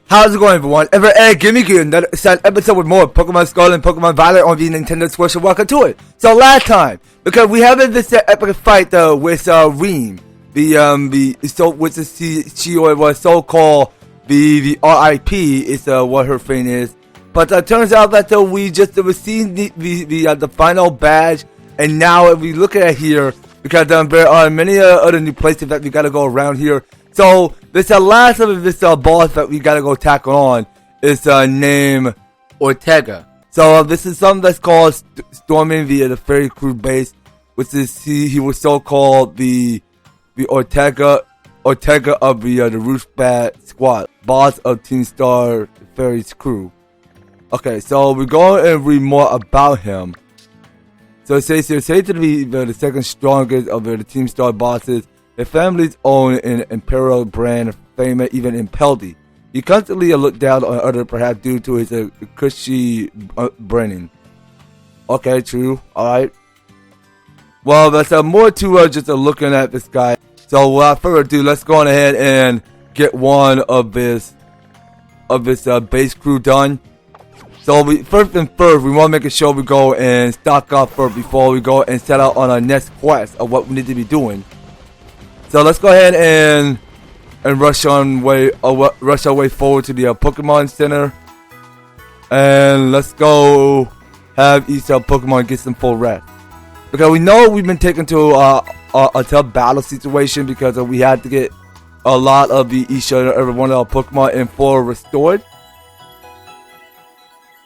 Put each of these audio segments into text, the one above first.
How's it going, everyone? Give me another episode with more Pokemon Scarlet and Pokemon Violet on the Nintendo Switch, and welcome to it. So last time, because we haven't this epic fight with Reem, which is she was so-called the RIP is what her thing is. But turns out that we just received the final badge, and now if we look at it here, because there are many other new places that we gotta go around here. So this last of this boss that we gotta go tackle on is named Ortega. So this is something that's called storming the ferry crew base, which is he was so called the Ortega of the Ruchbah Squad, boss of Team Star Ferry's crew. Okay, so we're going to read more about him. So it says here, said to be the second strongest of the Team Star bosses. The family's own an imperial brand fame even in Peldy. He constantly looked down on others, perhaps due to his cushy branding. Okay, true. Alright. Well, there's more to just looking at this guy. So without further ado, let's go on ahead and get one of this base crew done. So first and first, we want to make sure we go and stock up first before we go and set out on our next quest of what we need to be doing. So let's go ahead and rush our way forward to the Pokemon Center, and let's go have each Pokemon get some full rest, because we know we've been taken to a tough battle situation because we had to get a lot of each and every one of our Pokemon in full restored.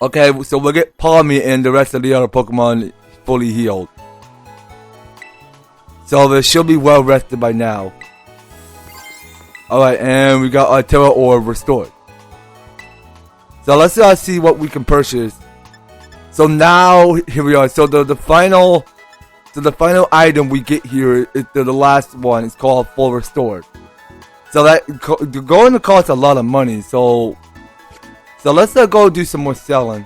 Okay, so we'll get Palmy and the rest of the other Pokemon fully healed. So they should be well rested by now. Alright, and we got our Terra Orb restored. So let's see what we can purchase. So now, here we are. So the final item we get here is the last one. It's called Full Restored. So that going to cost a lot of money. So let's go do some more selling.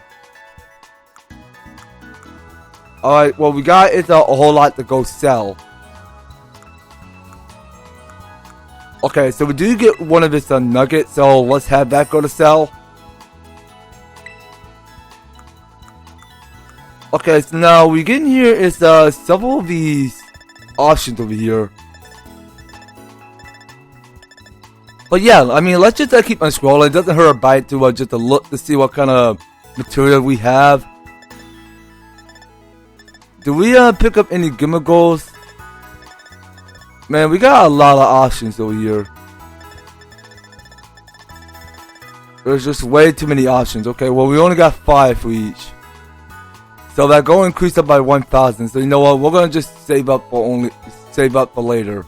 Alright, what we got is a whole lot to go sell. Okay, so we do get one of this nugget, so let's have that go to sell. Okay, so now we get in here is several of these options over here. But yeah, I mean, let's just keep on scrolling. It doesn't hurt a bite to just to look to see what kind of material we have. Do we pick up any gimmicks? Man, we got a lot of options over here. There's just way too many options. Okay, well, we only got 5 for each. So that go increase up by 1,000. So you know what? We're gonna just save up for later.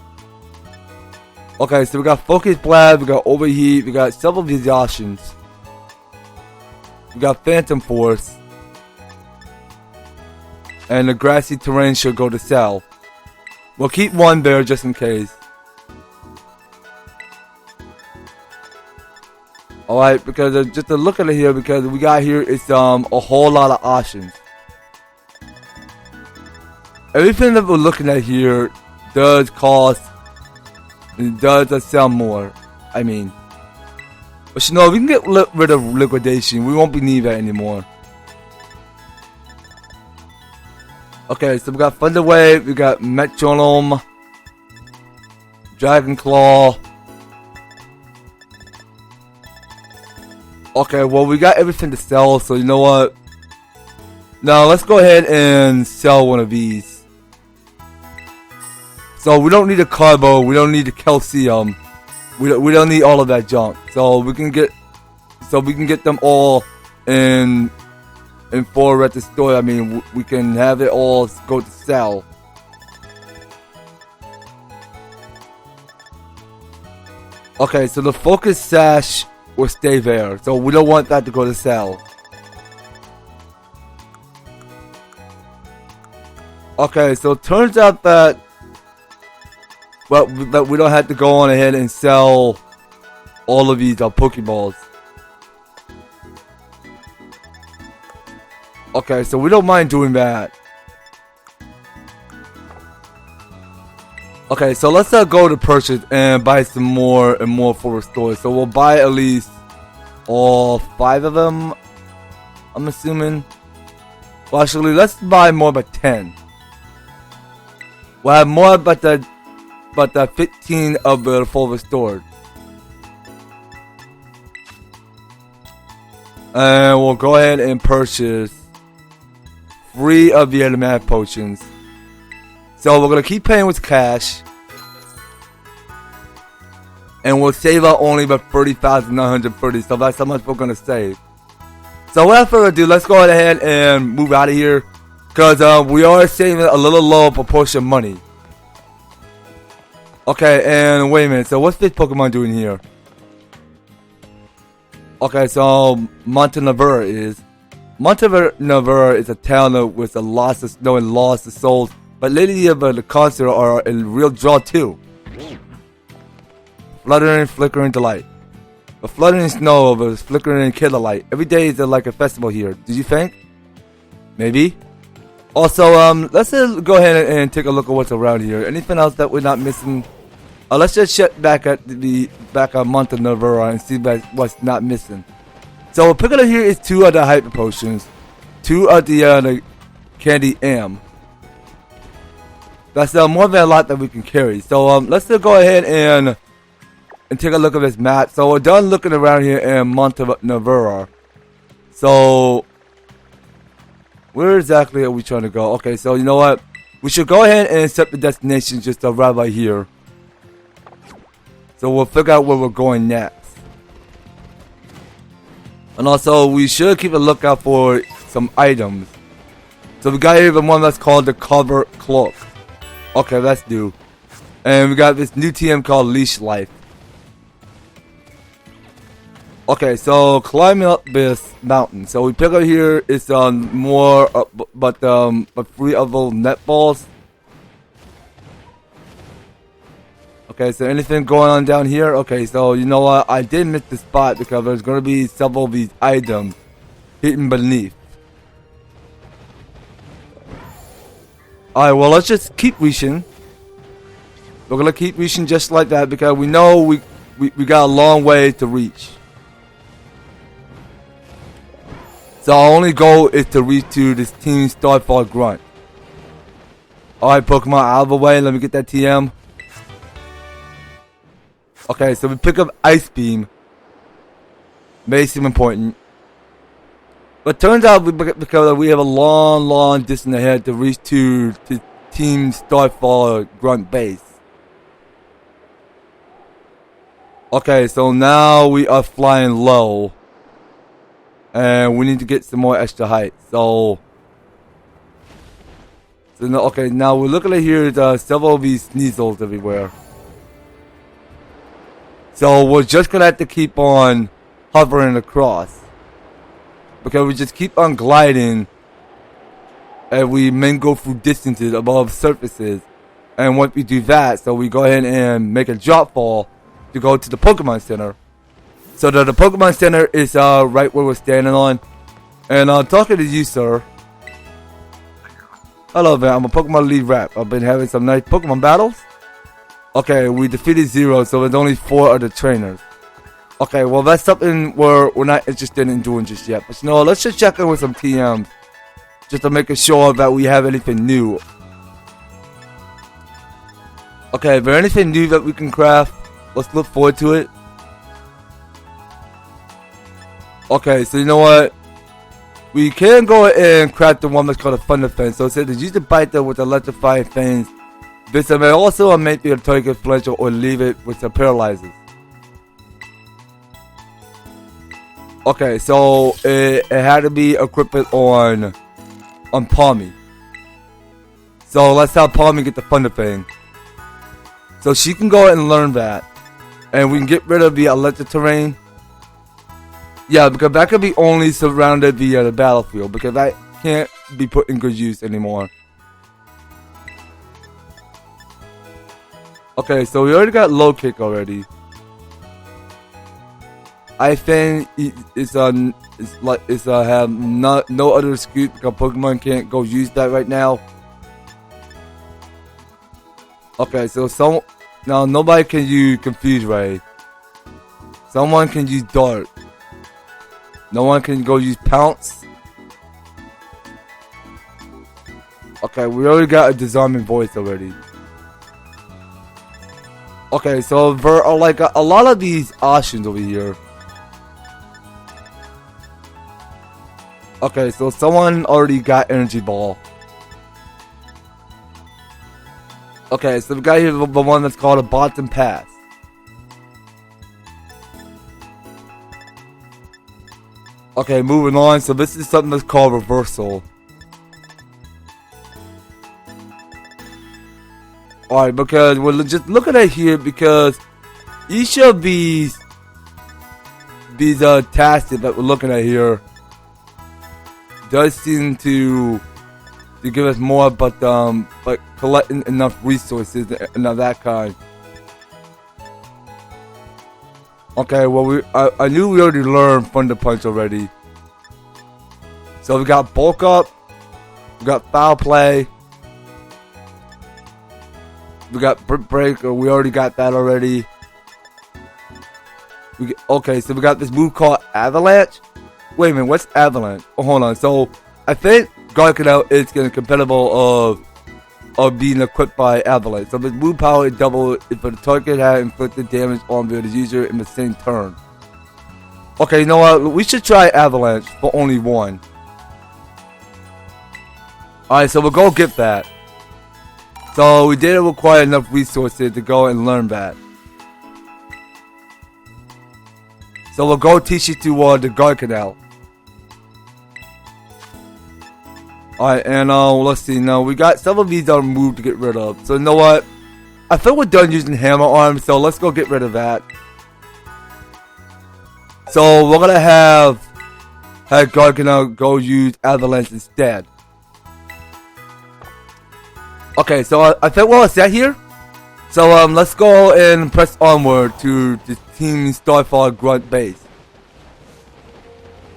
Okay, so we got Focus Blast, we got Overheat, we got several of these options. We got Phantom Force. And the grassy terrain should go to sell. We'll keep one there just in case. Alright, because just to look at it here, because we got here is a whole lot of options. Everything that we're looking at here does cost, it does sell more. I mean, but you know, we can get rid of liquidation. We won't be needing that anymore. Okay, so we got Thunder Wave, we got Metronome, Dragon Claw. Okay, well, we got everything to sell, so you know what? Now let's go ahead and sell one of these. So we don't need a Carbo, we don't need a Calcium, we don't need all of that junk. So we can get them all in full at the store. I mean, we can have it all go to sell. Okay, so the Focus Sash will stay there, so we don't want that to go to sell. Okay, so it turns out that we don't have to go on ahead and sell all of these Pokeballs. Okay, so we don't mind doing that. Okay, so let's go to purchase and buy some more and more for restore. So we'll buy at least All 5 of them, I'm assuming. Well, actually, let's buy more but 10. We'll have more but the 15 of the full restored. And we'll go ahead and purchase 3 of the automatic potions. So we're gonna keep paying with cash. And we'll save out only about 30,930. So that's how much we're gonna save. So without further ado, let's go ahead and move out of here. Because we are saving a little low proportion of money. Okay, and wait a minute. So what's this Pokemon doing here? Okay, so Montenevera is. Montenevera is a town with a loss of snow and loss of souls. But lately the concerts are a real draw too. Fluttering, flickering delight. A fluttering snow of a flickering killer light. Every day is like a festival here. Did you think? Maybe. Also, let's go ahead and take a look at what's around here. Anything else that we're not missing? Let's just check back at back on Montenevera and see what's not missing. So we're picking up here is 2 of the hyper potions, 2 of the candy M. That's more than a lot that we can carry. So let's just go ahead and take a look at this map. So we're done looking around here in Montenevera. So where exactly are we trying to go? Okay, so you know what? We should go ahead and set the destination just right by here. So we'll figure out where we're going next. And also, we should keep a lookout for some items. So we got here the one that's called the Cover Cloak. Okay, that's new. And we got this new TM called Leash Life. Okay, so climbing up this mountain. So we pick up here is more, but 3 of those net balls. Okay, so anything going on down here? Okay, so you know what? I did miss the spot because there's going to be several of these items hidden beneath. Alright, well, let's just keep reaching. We're going to keep reaching just like that because we know we got a long way to reach. So our only goal is to reach to this Team Starfall Grunt. Alright, Pokemon, out of the way. Let me get that TM. Okay, so we pick up Ice Beam. May seem important. But turns out because we have a long distance ahead to reach to Team Starfall Grunt base. Okay, so now we are flying low. And we need to get some more extra height. So no, okay, now we're looking at here several of these Sneasels everywhere. So we're just gonna have to keep on hovering across. Because we just keep on gliding and we may go through distances above surfaces. And once we do that, so we go ahead and make a drop fall to go to the Pokemon Center. So the Pokemon Center is right where we're standing on. And talking to you, sir. Hello there, I'm a Pokemon lead rep. I've been having some nice Pokemon battles. Okay, we defeated 0, so there's only 4 other trainers. Okay, well that's something we're not interested in doing just yet. But you know, let's just check in with some TMs. Just to make sure that we have anything new. Okay, is there anything new that we can craft? Let's look forward to it. Okay, so you know what? We can go and craft the one that's called a Thunder Fence. So it says use the biter with electrifying things. This may also make the target flinch or leave it with the paralyzes. Okay, so it had to be equipped on Palmy. So let's have Palmy get the Thunder Fang. So she can go and learn that. And we can get rid of the electric terrain. Yeah, because that could be only surrounded the battlefield. Because that can't be put in good use anymore. Okay, so we already got low kick already. I think it's have no other scoop because Pokemon can't go use that right now. Okay, so now nobody can use Confuse Ray. Someone can use Dart. No one can go use Pounce. Okay, we already got a disarming voice already. Okay, so there are like a lot of these options over here. Okay, so someone already got Energy Ball. Okay, so we got here the one that's called a Bottom Pass. Okay, moving on. So this is something that's called Reversal. Alright, because we're just looking at here because each of these tasks that we're looking at here does seem to give us more, but collecting enough resources and of that kind. Okay, well I knew we already learned Thunder Punch already. So we got Bulk Up, we got Foul Play, we got Brick Break, or we already got that already. Okay, so we got this move called Avalanche. Wait a minute, what's Avalanche? Oh, hold on. So I think Garganel is gonna compatible of being equipped by Avalanche. So this move power is double if the target had inflicted damage on the user in the same turn. Okay, you know what? We should try Avalanche for only one. Alright, so we'll go get that. So we didn't require enough resources to go and learn that. So we'll go teach you to the Garganel. Alright, and let's see. Now we got some of these moves to get rid of. So you know what? I think we're done using Hammer Arm, so let's go get rid of that. So we're gonna have Garganel go use Avalanche instead. Okay, so I think we're all set here. So let's go and press onward to the Team Starfall Grunt base.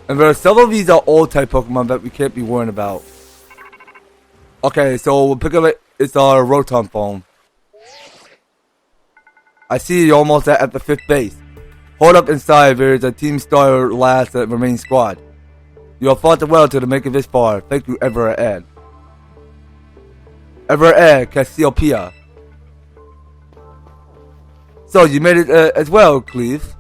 And there are several of these old type Pokemon that we can't be worrying about. Okay, so we'll pick up it's our Rotom phone. I see you almost at the 5th base. Hold up inside, there is a Team Star last remaining squad. You have fought well to make it this far. Thank you, EverTastic. EverTastic, Cassiopeia. So you made it as well, Cleve.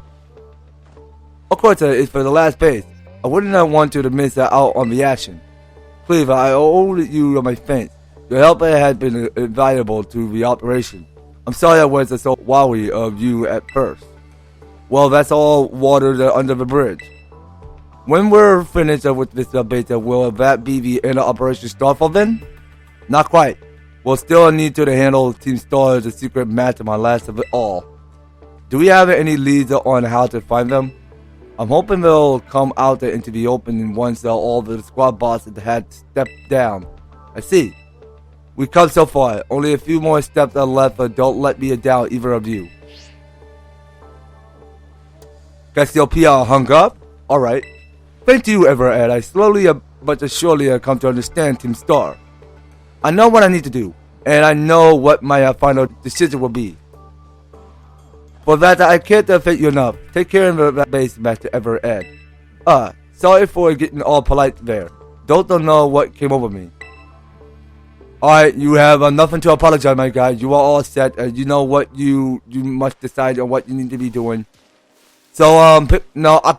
Of course, it's for the last base. I wouldn't have wanted to miss out on the action. Cleve, I owe you my thanks. Your help had been invaluable to the operation. I'm sorry I was so wary of you at first. Well, that's all water under the bridge. When we're finished with this beta, will that be the end of Operation Starfall then? Not quite. We'll still need to handle Team Star's secret mastermind last of it all. Do we have any leads on how to find them? I'm hoping they'll come out into the open once all the squad bosses had stepped down. I see. We've come so far. Only a few more steps are left, but don't let me down either of you. Cassiopeia hung up? Alright. Thank you, EverTastic. I slowly but surely come to understand Team Star. I know what I need to do, and I know what my final decision will be. For that, I can't thank you enough. Take care of that base, Master EverTastic. Sorry for getting all polite there. Don't know what came over me. Alright, you have nothing to apologize, my guy. You are all set. You know what you must decide on what you need to be doing. So,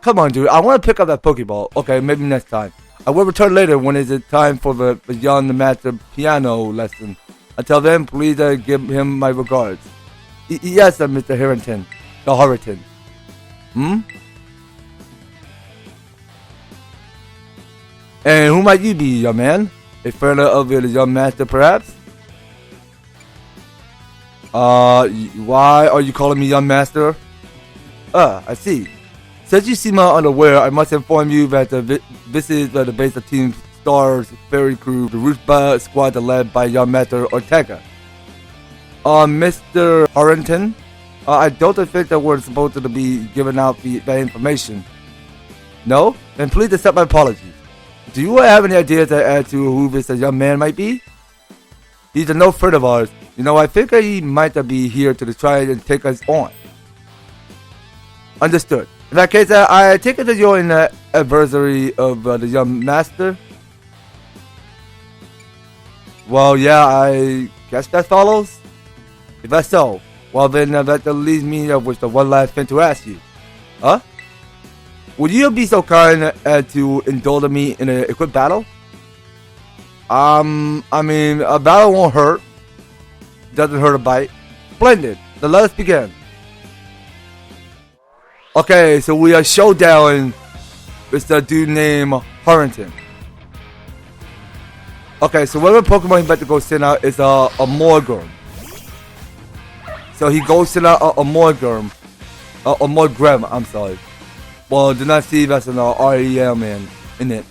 come on, dude. I want to pick up that Pokeball. Okay, maybe next time. I will return later when it's time for the young master piano lesson. Until then, please give him my regards. Yes, Mr. Harrington. The Harrington. And who might you be, young man? A friend of the young master, perhaps? Why are you calling me young master? I see. Since you seem unaware, I must inform you that this is the base of Team Star's ferry crew, the Ruchbah Squad led by young master Ortega. Mr. Harrington, I don't think that we're supposed to be giving out that information. No? Then please accept my apologies. Do you have any ideas as to who this young man might be? He's no friend of ours. You know, I think he might be here to try and take us on. Understood. In that case, I take it that you're an adversary of the young master. Well, yeah, I guess that follows. If that's so, well then that leaves me with the one last thing to ask you. Huh? Would you be so kind as to indulge me in a quick battle? I mean, a battle won't hurt. Doesn't hurt a bite. Splendid. Then let us begin. Okay, so we are showdown with the dude named Harrington. Okay, so whatever Pokemon he's about to go send out is a Morgurm. So he goes send out a Morgurm. A Morgrem, I'm sorry. Well, do not see that's an REM in it.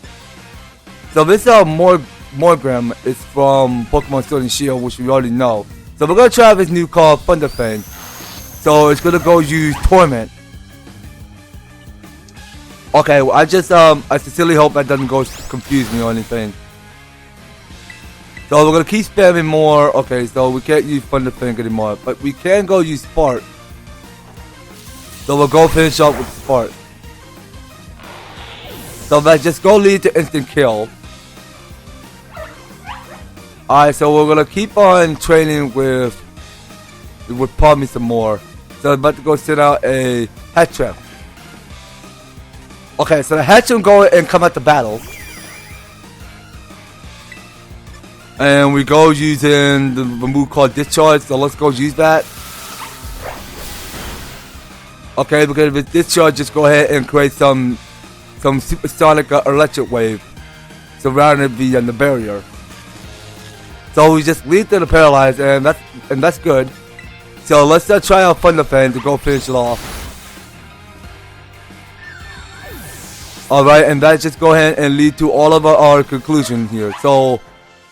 So this Morgrem is from Pokemon Sword and Shield, which we already know. So we're gonna try this new card, Thunder Fang. So it's gonna go use Torment. Okay, well, I sincerely hope that doesn't go confuse me or anything. So we're gonna keep spamming more. Okay, so we can't use Thunder Fang anymore, but we can go use Spark. So we'll go finish up with Spark. So let's just go lead to instant kill. Alright, so we're gonna keep on training with Palmy some more. So I'm about to go send out a Hattrap. Okay, so the Hatcham go and come at the battle. And we go using the move called Discharge, so let's go use that. Okay, because with Discharge, just go ahead and create some supersonic electric wave surrounding the barrier. So we just lead to the paralyzed, and that's good. So let's try out Thunder Fang to go finish it off. Alright, and that just go ahead and lead to all of our conclusion here. So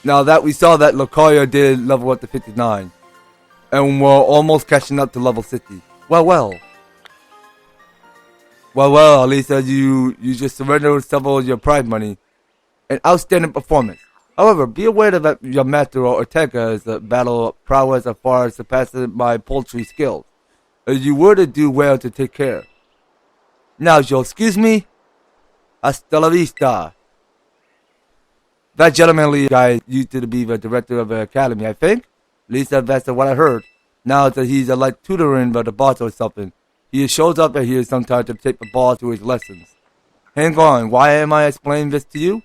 now that we saw that Lucario did level up to 59, and we're almost catching up to level 60. Well, at least you just surrendered several of your pride money. An outstanding performance. However, be aware that your master Ortega is a battle prowess as far as surpassing my poultry skills. You were to do well to take care. Now, you'll excuse me? Hasta la vista. That gentlemanly guy used to be the director of the academy, I think. At least that's what I heard. Now that he's like tutoring by the boss or something. He shows up here sometimes to take the ball to his lessons. Hang on, why am I explaining this to you?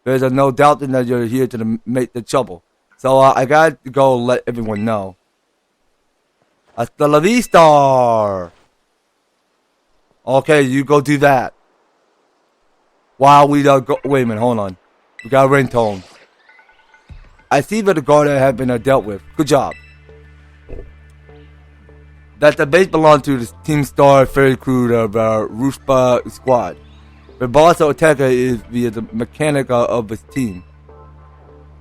There's no doubt that you're here to make the trouble. So I gotta go let everyone know. Hasta la vista! Okay, you go do that. While we go, wait a minute, hold on. We got a ringtone. I see that the guard have been dealt with. Good job. That the base belonged to the Team Star Fairy crew of Ruchbah Squad. The boss Ortega is the mechanic of his team.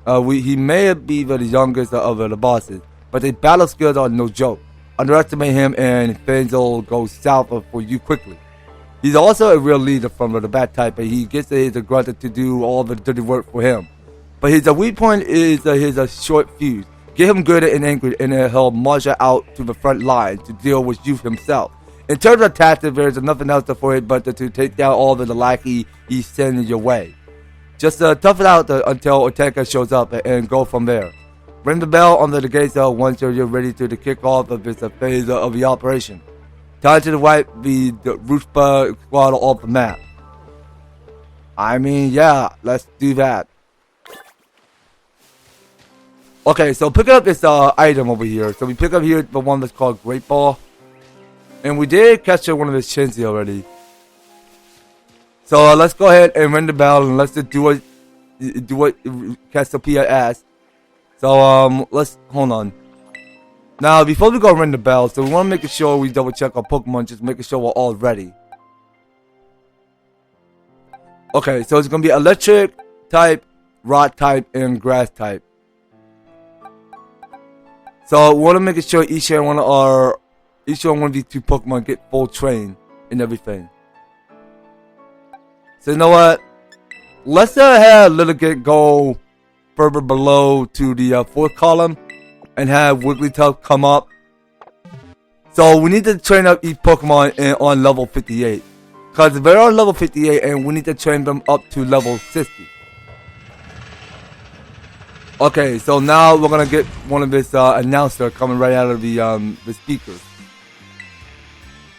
He may be the youngest of the bosses, but his battle skills are no joke. Underestimate him and things will go south for you quickly. He's also a real leader from the bat type, and he gets his grunt to do all the dirty work for him. But his weak point is his short fuse. Get him good and angry, and he'll march out to the front line to deal with you himself. In terms of tactics, there's nothing else for it but to take down all the lackey he's sending your way. Just tough it out until Ortega shows up and go from there. Ring the bell on the gate once you're ready to kick off of this phase of the operation. Time to wipe the Ruchbah Squad off the map. I mean, yeah, let's do that. Okay, so pick up this item over here. So we pick up here the one that's called Great Ball. And we did catch one of his Chinsey already. So let's go ahead and ring the bell and let's just do what Cassiopeia asked. So let's hold on. Now before we go ring the bell, so we want to make sure we double check our Pokemon, just making sure we're all ready. Okay, so it's gonna be electric type, rock type, and grass type. So we want to make sure each one of these two Pokemon get full train and everything. So you know what? Let's have Litigate go further below to the fourth column and have Wigglytuff come up. So we need to train up each Pokemon on level 58. Because they're on level 58 and we need to train them up to level 60. Okay, so now we're gonna get one of this announcer coming right out of the speakers.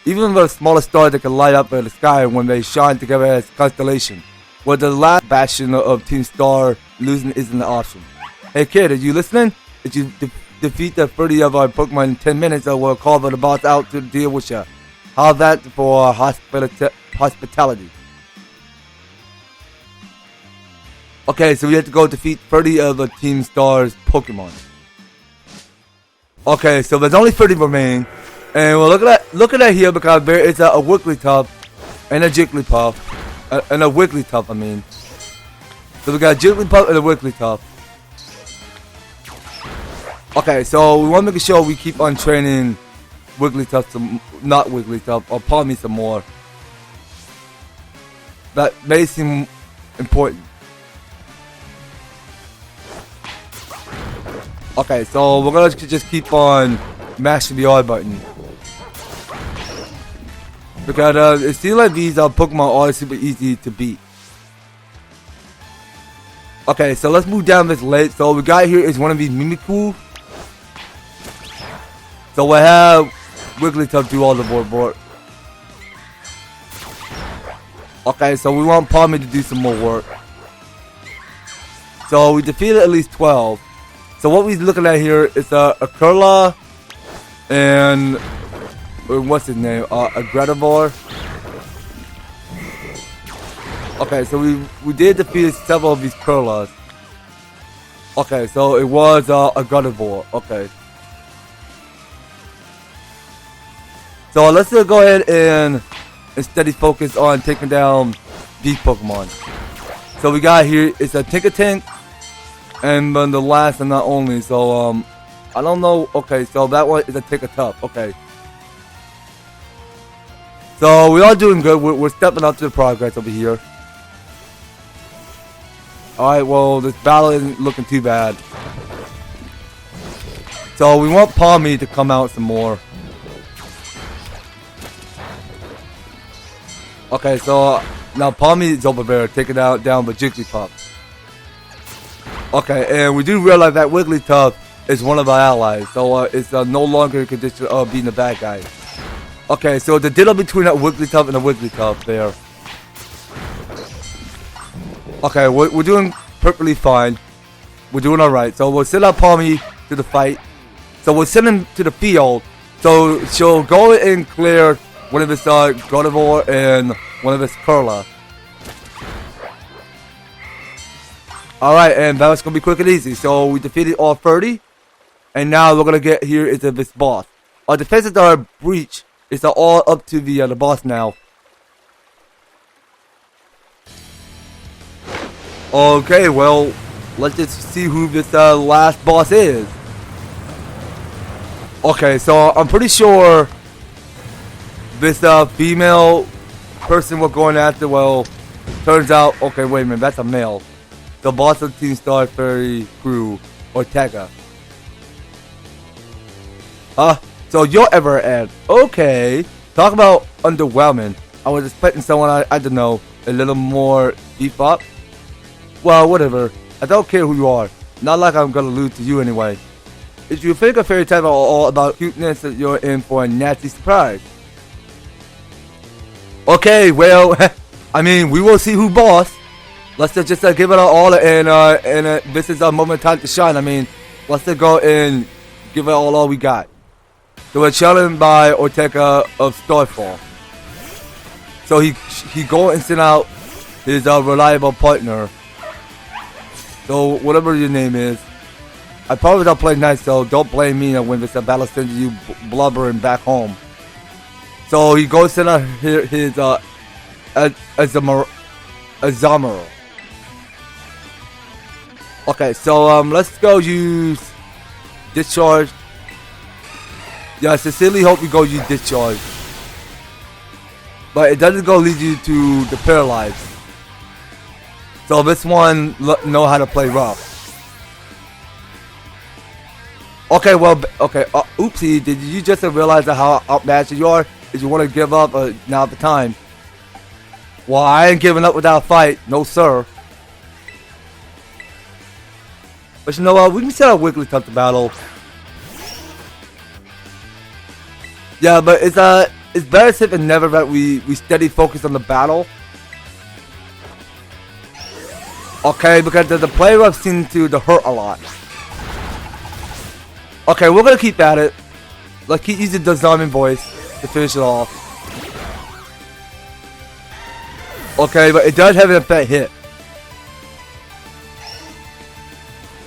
Even the smallest stars that can light up in the sky when they shine together as constellation. Where the last bastion of Team Star losing isn't an option. Hey kid, are you listening? If you defeat the 30 of our Pokemon in 10 minutes, we'll call the boss out to deal with you. How's that for hospitality? Okay, so we have to go defeat 30 of the Team Star's Pokemon. Okay, so there's only 30 remaining. And we'll look at that here because there is a Wigglytuff and a Jigglypuff. And a Wigglytuff, I mean. So we got a Jigglypuff and a Wigglytuff. Okay, so we want to make sure we keep on training Wigglytuff, not Wigglytuff, or Palmy some more. That may seem important. Okay, so we're gonna just keep on mashing the R button. Because it seems like these Pokemon are super easy to beat. Okay, so let's move down this list. So what we got here is one of these Mimikyu. So we'll have Wigglytuff do all the work. Okay, so we want Palmy to do some more work. So we defeated at least 12. So what we're looking at here is a Curla and what's his name? A Gradivore. Okay, so we did defeat several of these Curlas. Okay, so it was a Gradivore. Okay. So let's go ahead and steady focus on taking down these Pokemon. So we got here is a Tinkatank. And then the last and not only, so I don't know. Okay, so that one is a Tinkatuff. Okay. So we are doing good. We're stepping up to the progress over here. Alright, well this battle isn't looking too bad. So we want Palmy to come out some more. Okay, so now Palmy is over there taking down the Jigglypuff. Okay, and we do realize that Wigglytuff is one of our allies, so it's no longer in condition of being the bad guy. Okay, so the deal between that Wigglytuff and the Wigglytuff there. Okay, we're doing perfectly fine. We're doing alright. So we'll send out Palmy to the fight. So we'll send him to the field. So she'll go and clear one of his Gradivore and one of his Curla. Alright, and that was going to be quick and easy. So we defeated all 30. And now we're going to get here into this boss. Our defenses are breach. It's all up to the boss now. Okay, well, let's just see who this last boss is. Okay, so I'm pretty sure this female person we're going after, well, turns out, okay, wait a minute, that's a male. The boss of Team Star Fairy crew, Ortega. So you're EverTastic. Okay. Talk about underwhelming. I was expecting someone, I don't know, a little more beef up. Well, whatever. I don't care who you are. Not like I'm gonna lose to you anyway. If you think a fairy tale all about cuteness, you're in for a nasty surprise. Okay, well, I mean, we will see who boss. Let's just give it our all, and this is our moment of time to shine. I mean, let's just go and give it all we got. So we're challenged by Ortega of Starfall. So he go and send out his reliable partner. So whatever your name is, I probably don't play nice, so don't blame me when this battle sends you blubbering back home. So he goes send out his Azamaro. Okay, so let's go use discharge. Yeah, I sincerely hope you go use discharge. But it doesn't go lead you to the paralyzed. So this one know how to play rough. Okay, well, okay. Oopsie, did you just realize how outmatched you are? If you want to give up, now's the time. Well, I ain't giving up without a fight. No, sir. But you know what? We can set up Wigglytuff to battle. Yeah, but it's better safe than never that we steady focus on the battle. Okay, because the play rough seems to hurt a lot. Okay, we're gonna keep at it. Let's keep using the zombie voice to finish it off. Okay, but it does have an effect hit.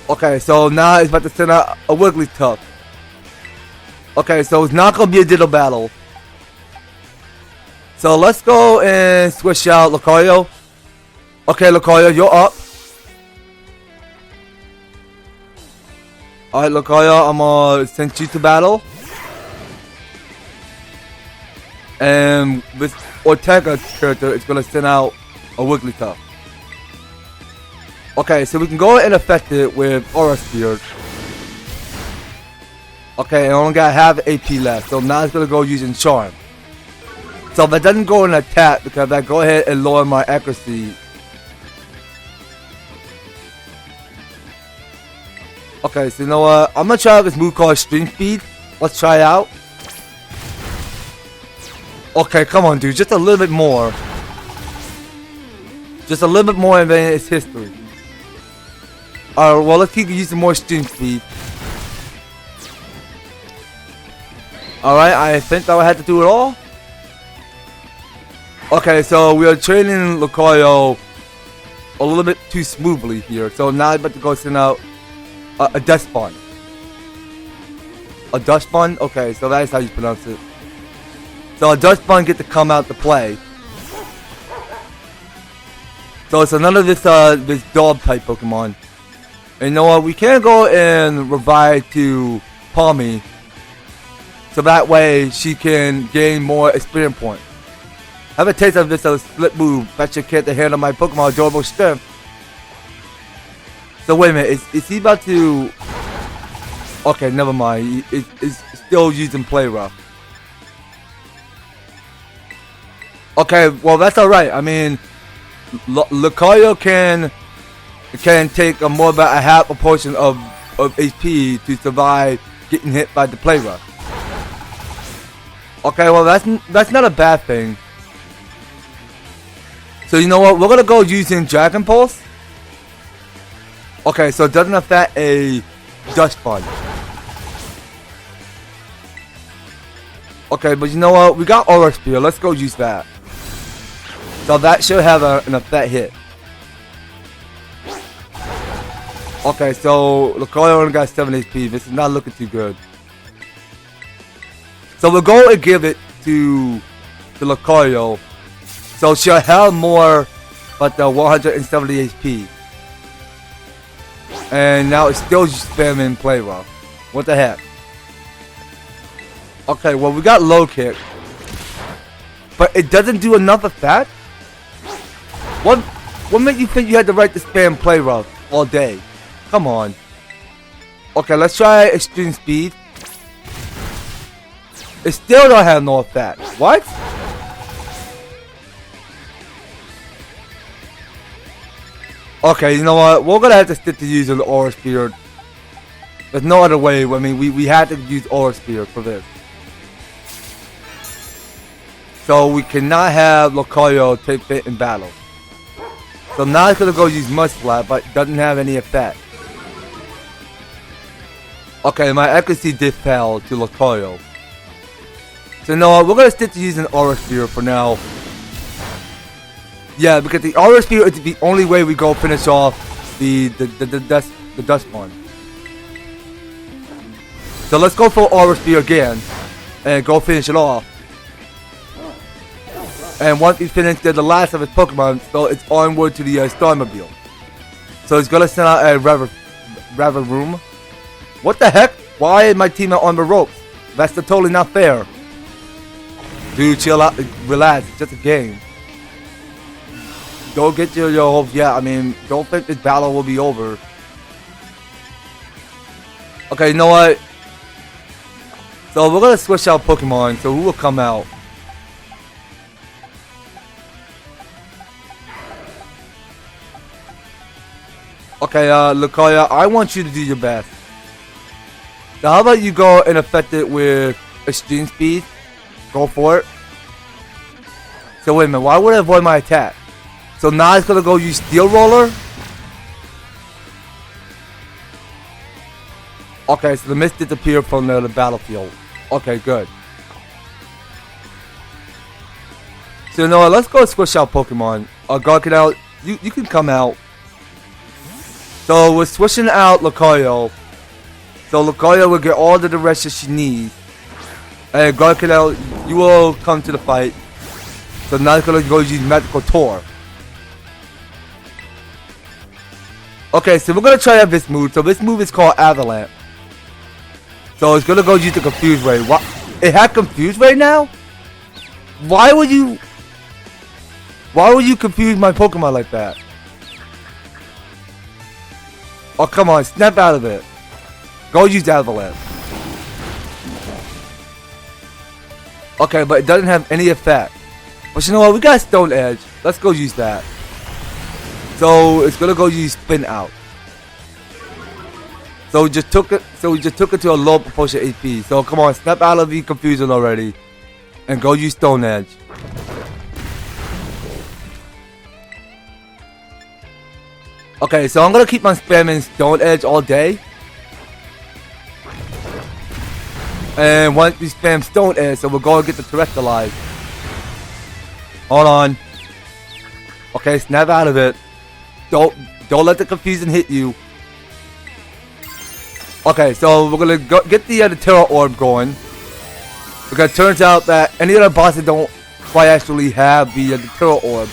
Okay, so now it's about to send out a Wigglytuff. Okay, so it's not gonna be a diddle battle. So let's go and switch out Lucario. Okay, Lucario, you're up. Alright, Lucario, I'm gonna send you to battle. And with Ortega's character, it's gonna send out a Wigglytuff. Okay, so we can go and affect it with Aura Sphere. Okay, I only got half AP left, so now it's gonna go using Charm. So if it doesn't go in attack, because I go ahead and lower my accuracy. Okay, so you know what? I'm gonna try out this move called Extreme Speed. Let's try it out. Okay, come on, dude. Just a little bit more. Just a little bit more, and then it's history. Alright, well, let's keep using more Extreme Speed. Alright, I think I had to do it all. Okay, so we are training Lucario a little bit too smoothly here. So now I'm about to go send out a Death Spawn. A Dust Spawn? Okay, so that is how you pronounce it. So a Dust Spawn get to come out to play. So it's another this dog type Pokemon. And you know what? We can go and revive to Palmy. So that way she can gain more experience points. Have a taste of this split move. Bet you can't handle my Pokemon adorable strength. So wait a minute, is he about to... Okay, never mind. He's still using Play Rough. Okay, well that's alright. I mean, Lucario can take more about a half a portion of HP to survive getting hit by the Play Rough. Okay, well that's not a bad thing. So you know what? We're gonna go using Dragon Pulse. Okay, so it doesn't affect a Dust Bun. Okay, but you know what? We got Aura Spear. Let's go use that. So that should have an effect hit. Okay, so Lucario only got 7 HP. This is not looking too good. So we'll go and give it to Lucario. So she'll have more, but the 170 HP. And now it's still spamming Play Rough. What the heck? Okay, well we got Low Kick. But it doesn't do enough effect? What made you think you had the right to spam Play Rough all day? Come on. Okay, let's try Extreme Speed. It still don't have no effect. What? Okay, you know what? We're gonna have to stick to using the Aura Spear. There's no other way. I mean, we had to use Aura Spear for this. So we cannot have Lucario take fit in battle. So now it's gonna go use Mudslap, but doesn't have any effect. Okay, my accuracy did fail to Lucario. So you know what? We're gonna stick to using Aura Spear for now. Yeah, because the Aura Spear is the only way we go finish off the Dust one. So let's go for Aura Spear again and go finish it off. And once we finish the last of his Pokemon, so it's onward to the Starmobile. So he's gonna send out a Ravaroom. What the heck? Why is my team on the ropes? That's totally not fair. Dude, chill out, relax. It's just a game. Don't get your hopes. Yeah, I mean, don't think this battle will be over. Okay, you know what? So we're gonna switch out Pokemon. So who will come out? Okay, Lucario, I want you to do your best. Now, how about you go and affect it with extreme speed? Go for it. So wait a minute, why would I avoid my attack? So now it's gonna go use Steel Roller? Okay, so the mist disappeared from the battlefield. Okay, good. So you know what, let's go switch out Pokemon. Garganel, you can come out. So we're switching out Lucario. So Lucario will get all the directions she needs. And Garganel, you will come to the fight. So now it's gonna go use Magical Tour. Okay, so we're gonna try out this move. So this move is called Avalanche. So it's gonna go use the Confuse Ray. What? It had Confuse Ray now? Why would you confuse my Pokemon like that? Oh, come on, snap out of it. Go use Avalanche. Okay, but it doesn't have any effect. But you know what? We got Stone Edge. Let's go use that. So it's gonna go use Spin Out. So we just took it. So we just took it to a low proportion AP. So come on, snap out of the confusion already, and go use Stone Edge. Okay, so I'm gonna keep on spamming Stone Edge all day. And once we spam Stone Edge, so we'll go and get the Terrestrialize. Hold on. Okay, snap out of it. Don't let the confusion hit you. Okay, so we're gonna go get the Terra Orb going. Because it turns out that any other bosses don't quite actually have the Terra Orb.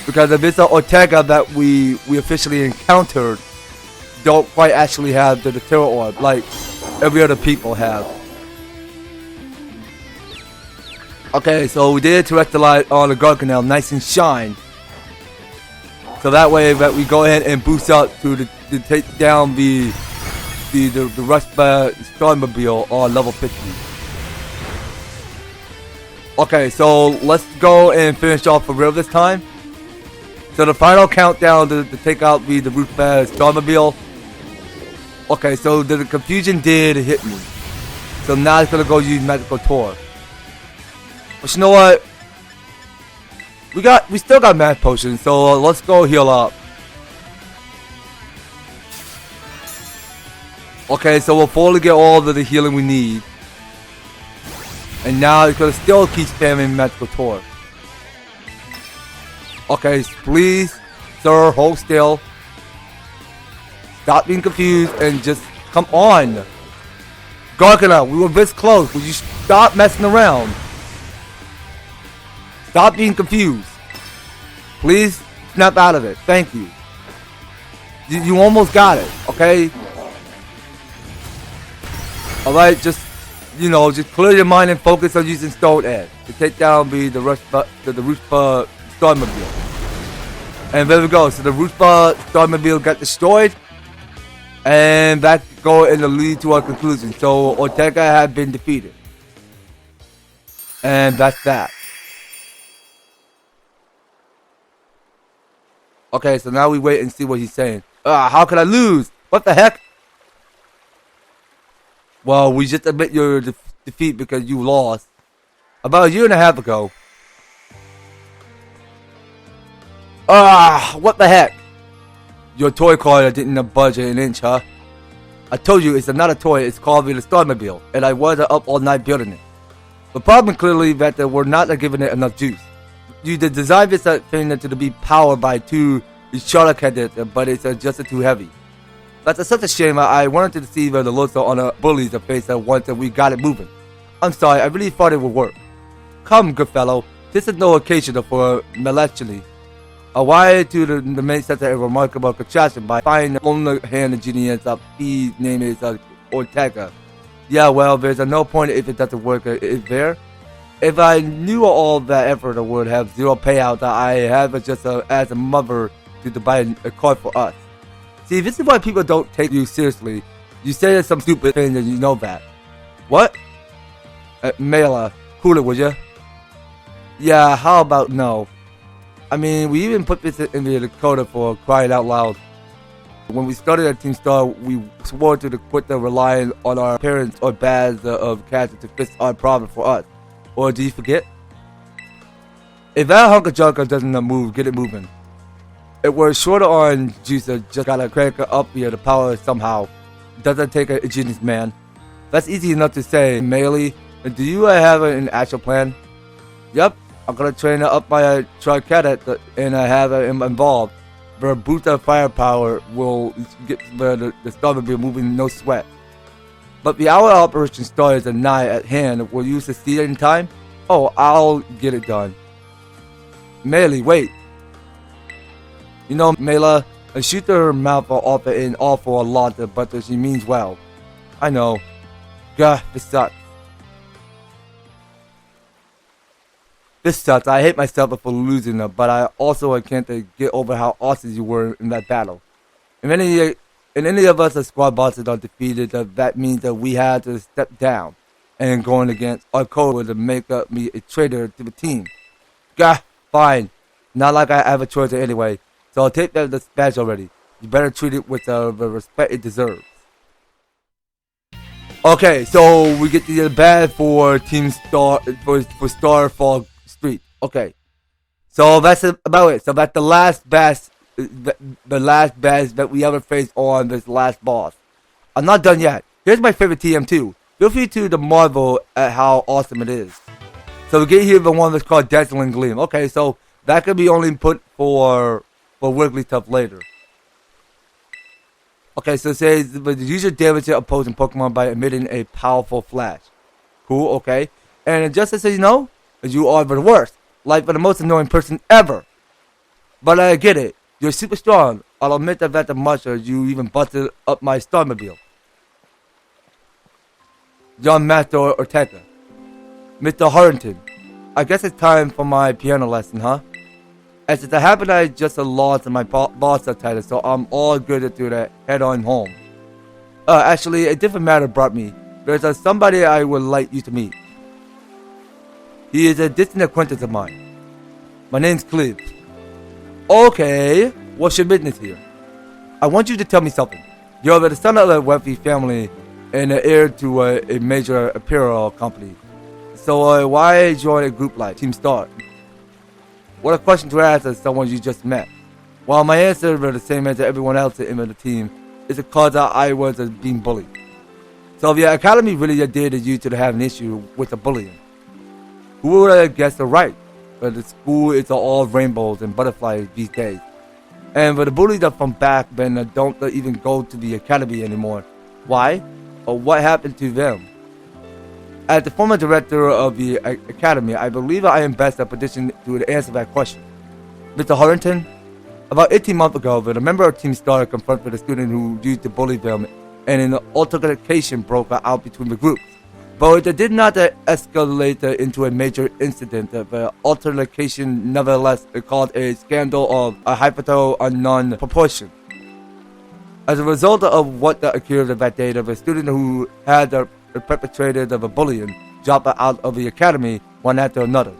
Because the Mr. Ortega that we officially encountered don't quite actually have the Terra Orb like every other people have. Okay, so we did Terrestrialize on the Garganel, nice and shine. So that way that we go ahead and boost up to take down the Ruchbah Squad on level 50. Okay, so let's go and finish off for real this time. So the final countdown to take out the Ruchbah Squad. Okay, so the confusion did hit me. So now it's gonna go use Magical Tour. But you know what? We still got Max Potions, so let's go heal up. Okay, so we'll fully get all of the healing we need. And now it's gonna still keep spamming Magical Tour. Okay, please, sir, hold still. Stop being confused and just come on. Garganel, we were this close. Would you stop messing around? Stop being confused. Please snap out of it. Thank you. You almost got it, okay? Alright, just, you know, just clear your mind and focus on using Stone Edge to take down the Ruchbah Squad. And there we go. So the Ruchbah Squad got destroyed. And that go in the lead to our conclusion. So Ortega had been defeated. And that's that. Okay, so now we wait and see what he's saying. How could I lose? What the heck? Well, we just admit your defeat because you lost about a year and a half ago. What the heck? Your toy car didn't budge an inch, huh? I told you it's not a toy, it's called the Starmobile, and I was up all night building it. The problem clearly that they were not giving it enough juice. You designed this thing to be powered by two Charlotte cadets, but it's just too heavy. That's such a shame. I wanted to see the looks on a bully's face once we got it moving. I'm sorry, I really thought it would work. Come, good fellow, this is no occasion for melancholy. I wired to the main center a remarkable contraction by finding on the hand of genius of his name is Ortega. Yeah, well, there's no point if it doesn't work, is there? If I knew all that effort, I would have zero payout. I have just as a mother to buy a car for us. See, this is why people don't take you seriously. You say some stupid thing and you know that. What? Mela, cool it, would ya? Yeah, how about no? I mean, we even put this in the Dakota for crying out loud. When we started at Team Star, we swore to quit the relying on our parents or bads of cash to fix our problem for us. Or do you forget? If that hunk of junk doesn't move, get it moving. If we're short on juice, just gotta crank it up here to power somehow. Doesn't take a genius man. That's easy enough to say, Melee. Do you have an actual plan? Yep, I'm gonna train up my truck cadet and have him involved. The boost of firepower will get the Starmobile moving no sweat. But the hour operation starts at night at hand. Will you succeed in time? Oh, I'll get it done. Melee, wait. You know, Mela, I shoot her mouth off in all for a lot, but she means well. I know. Gah, this sucks. This sucks. I hate myself for losing her, but I also can't get over how awesome you were in that battle. If any of us as squad bosses are defeated, that means that we had to step down and going against our code to make me a traitor to the team. Gah, fine. Not like I have a choice anyway. So I'll take the badge already. You better treat it with the respect it deserves. Okay, so we get the badge for Team Star for Starfall Street. Okay, so that's about it. So that's the last badge, the last badge that we ever faced on this last boss. I'm not done yet. Here's my favorite TM2. Feel free to marvel at how awesome it is. So we get here the one that's called Dazzling Gleam. Okay, so that could be only put for Wiggly stuff later. Okay, so it says, but use your damage to opposing Pokemon by emitting a powerful flash. Cool, okay. And just so you know, you are the worst. Like the most annoying person ever. But I get it. You're super strong. I'll admit that the much you even busted up my Starmobile. Young Master Ortega. Mr. Harrington. I guess it's time for my piano lesson, huh? As it happened, I just lost my boss title, so I'm all good to do that. Head on home. Actually, a different matter brought me. There's somebody I would like you to meet. He is a distant acquaintance of mine. My name's Cliff. Okay, what's your business here? I want you to tell me something. You're the son of a wealthy family and the heir to a major apparel company. So why join a group like Team Star? What a question to ask as someone you just met. While my answer was the same as everyone else in the team, it's because I was being bullied. So the academy really did you to have an issue with the bullying. Who would have guessed right? But the school is all rainbows and butterflies these days. And for the bullies that from back then don't even go to the academy anymore. Why? Or what happened to them? As the former director of the academy, I believe I am best positioned to answer that question. Mr. Harrington, about 18 months ago, a member of Team Star confronted a student who used to bully them, and an altercation broke out between the groups. But it did not escalate into a major incident. The altercation nevertheless caused a scandal of a hypothetical unknown proportion. As a result of what occurred that day, the student who had perpetrated of a bullying dropped out of the academy one after another.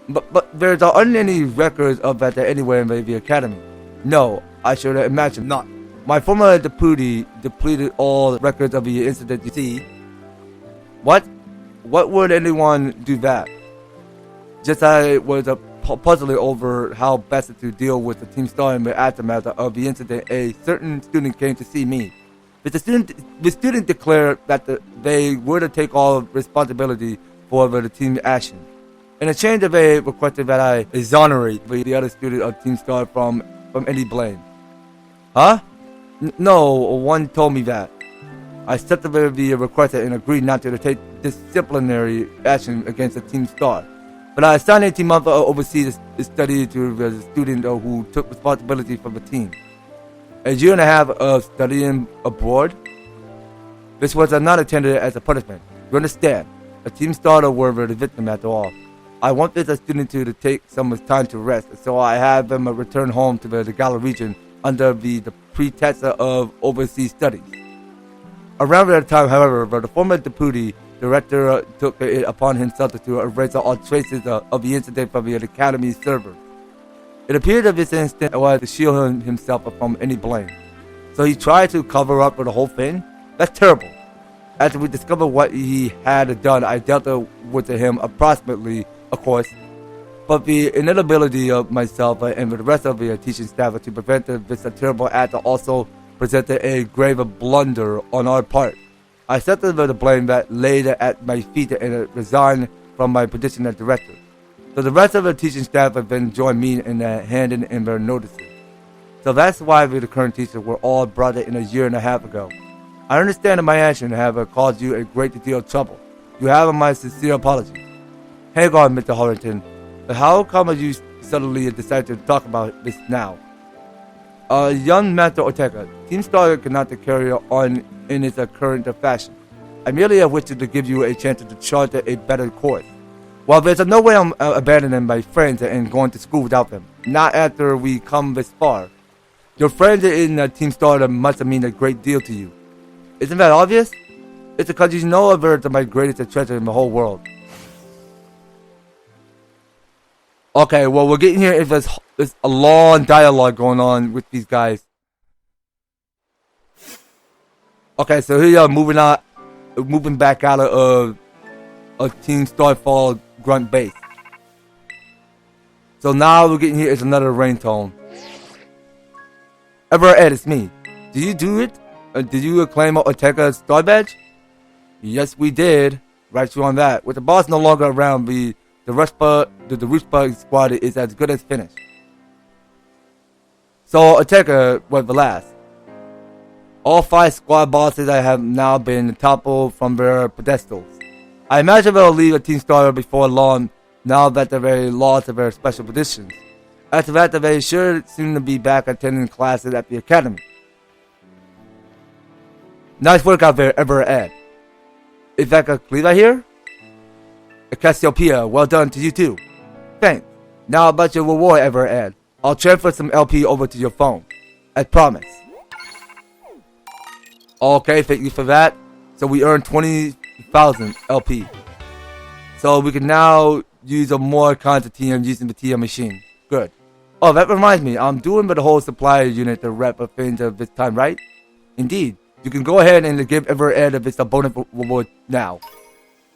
But there aren't any records of that anywhere in the academy. No, I should imagine not. My former deputy depleted all records of the incident. You see, what would anyone do that? Just I was puzzling over how best to deal with the Team Star in the aftermath of the incident. A certain student came to see me. The student declared that they were to take all responsibility for the team action. In exchange, they requested that I exonerate the other student of Team Star from any blame. Huh? No, one told me that. I accepted the request and agreed not to take disciplinary action against the Team Star. But I assigned 18 months overseas study to the student who took responsibility for the team. A year and a half of studying abroad. This was not intended as a punishment. You understand? A Team Star were the victim after all. I wanted the student to take some time to rest, so I had them return home to the Gala region under the pretext of overseas studies. Around that time, however, the former deputy director took it upon himself to erase all traces of the incident from the academy server. It appeared that this instant was to shield himself from any blame. So he tried to cover up for the whole thing? That's terrible. After we discovered what he had done, I dealt with him approximately, of course. But the inability of myself and the rest of the teaching staff to prevent this terrible act also presented a grave blunder on our part. I accepted the blame that laid at my feet and resigned from my position as director. So the rest of the teaching staff have been joined me in handing in their notices. So that's why the current teachers were all brought in a year and a half ago. I understand that my action have caused you a great deal of trouble. You have my sincere apologies. Hang on, Mr. Harrington. But how come you suddenly decided to talk about this now? Young Master Ortega, Team Star cannot carry on in its current fashion. I merely wish to give you a chance to chart a better course. Well, there's no way I'm abandoning my friends and going to school without them. Not after we come this far. Your friends in Team Star must mean a great deal to you. Isn't that obvious? It's because you know they're my greatest treasure in the whole world. Okay, well, we're getting here if there's a long dialogue going on with these guys. Okay, so here you are moving back out of Team Starfall grunt base. So now we're getting here is another ringtone. Ed, it's me. Did you do it? Did you claim Ortega's star badge? Yes, we did. Right you on that. With the boss no longer around, the Ruchbah Squad is as good as finished. So Ortega was the last. All 5 squad bosses have now been toppled from their pedestals. I imagine they'll leave a Team Star before long, now that they've lost their special positions. After that, they sure seem to be back attending classes at the academy. Nice work out there, Ed. Is that a Cleva here? Cassiopeia, well done to you too. Thanks. Now about your reward, Ed. I'll transfer some LP over to your phone. I promise. Okay, thank you for that. So we earned 20,000 LP. So we can now use a more quantity using the TM machine. Good. Oh, that reminds me. I'm doing the whole supplier unit the rep of things this time, right? Indeed. You can go ahead and give Ed this bonus reward now.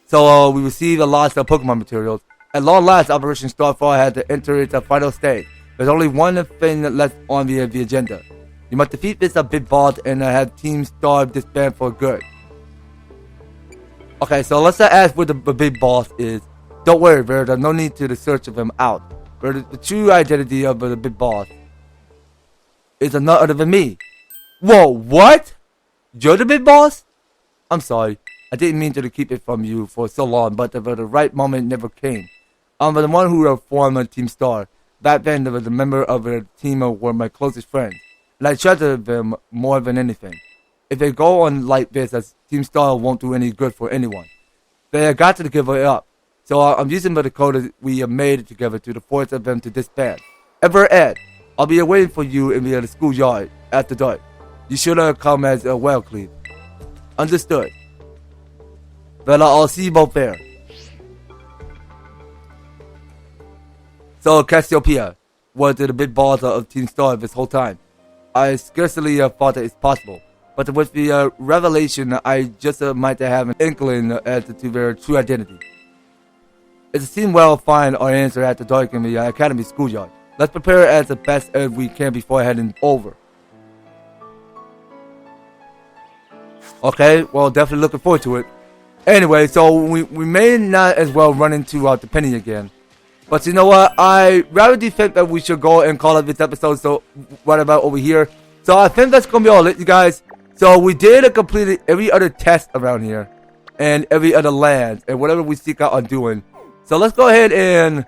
So we received a lot of Pokemon materials. At long last, Operation Starfall had to enter its final stage. There's only one thing left on the agenda. You must defeat this big boss and have Team Star disband for good. Okay, so let's ask where the big boss is. Don't worry, there's no need to search him out. The true identity of the big boss is none other than me. Whoa, what? You're the big boss? I'm sorry. I didn't mean to keep it from you for so long, but the right moment never came. I'm the one who formed Team Star. Back then, the member of the team were my closest friends, and I treasure them more than anything. If they go on like this, Team Star won't do any good for anyone. They have got to give it up. So I'm using the code we have made together to force them to disband. Ed, I'll be waiting for you in the schoolyard after dark. You should have come as well, Cleve. Understood. But I'll see you both there. So Cassiopeia was the big boss of Team Star this whole time. I scarcely thought that it's possible. But with the revelation, I just might have an inkling as to their true identity. It seemed well find our answer at the dark in the academy schoolyard. Let's prepare as the best as we can before heading over. Okay, well, definitely looking forward to it. Anyway, so we may not as well run into the Penny again. But you know what? I rather think that we should go and call it this episode. So right about over here. So I think that's going to be all it, you guys. So we did complete every other test around here. And every other land. And whatever we seek out on doing. So let's go ahead and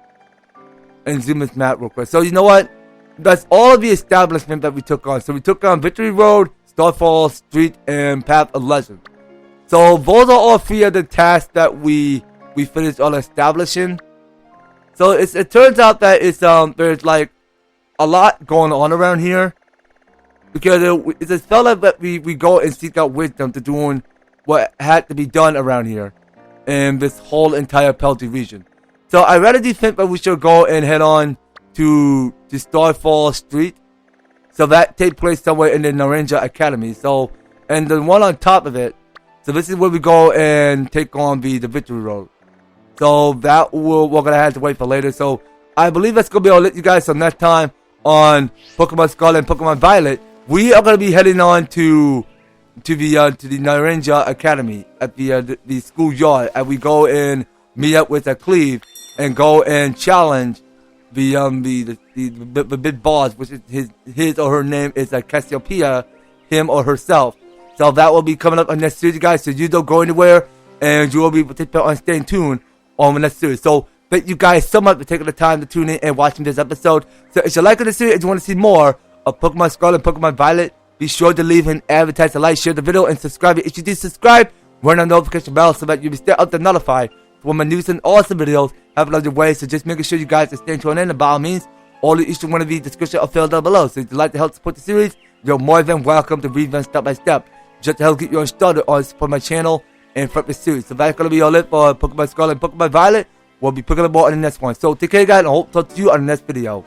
zoom this map real quick. So you know what? That's all of the establishment that we took on. So we took on Victory Road, Starfall Street, and Path of Legend. So those are all 3 of the tasks that we finished on establishing. So it turns out that there's like a lot going on around here. Because it's a fella that we go and seek out wisdom to doing what had to be done around here. In this whole entire Pelty region. So I rather think that we should go and head on to Starfall Street. So that takes place somewhere in the Naranja Academy. So, and the one on top of it, so this is where we go and take on the Victory Road. So that we're gonna have to wait for later. So I believe that's gonna be all. Let you guys. So next time on Pokemon Scarlet and Pokemon Violet, we are gonna be heading on to the Naranja Academy at the schoolyard, and we go and meet up with a Cleve and go and challenge the big boss, which is his or her name is Cassiopeia, him or herself. So that will be coming up on next series, guys. So you don't go anywhere, and you will be participating on staying tuned on the next series. So thank you guys so much for taking the time to tune in and watching this episode. So if you like the series and you want to see more of Pokemon Scarlet and Pokemon Violet, be sure to leave an advertisement, like, share the video, and subscribe. If you do subscribe, ring on the notification bell so that you'll be stay up to notified for my news and awesome videos have another way. So just making sure you guys are staying tuned in. And by all means, all of each one of these descriptions are filled down below. So if you'd like to help support the series, you're more than welcome to read them step by step, just to help get you started on support my channel and for the series. So that's gonna be all it for Pokemon Scarlet and Pokemon Violet. We'll be picking up more on the next one. So take care, guys, and I hope to talk to you on the next video.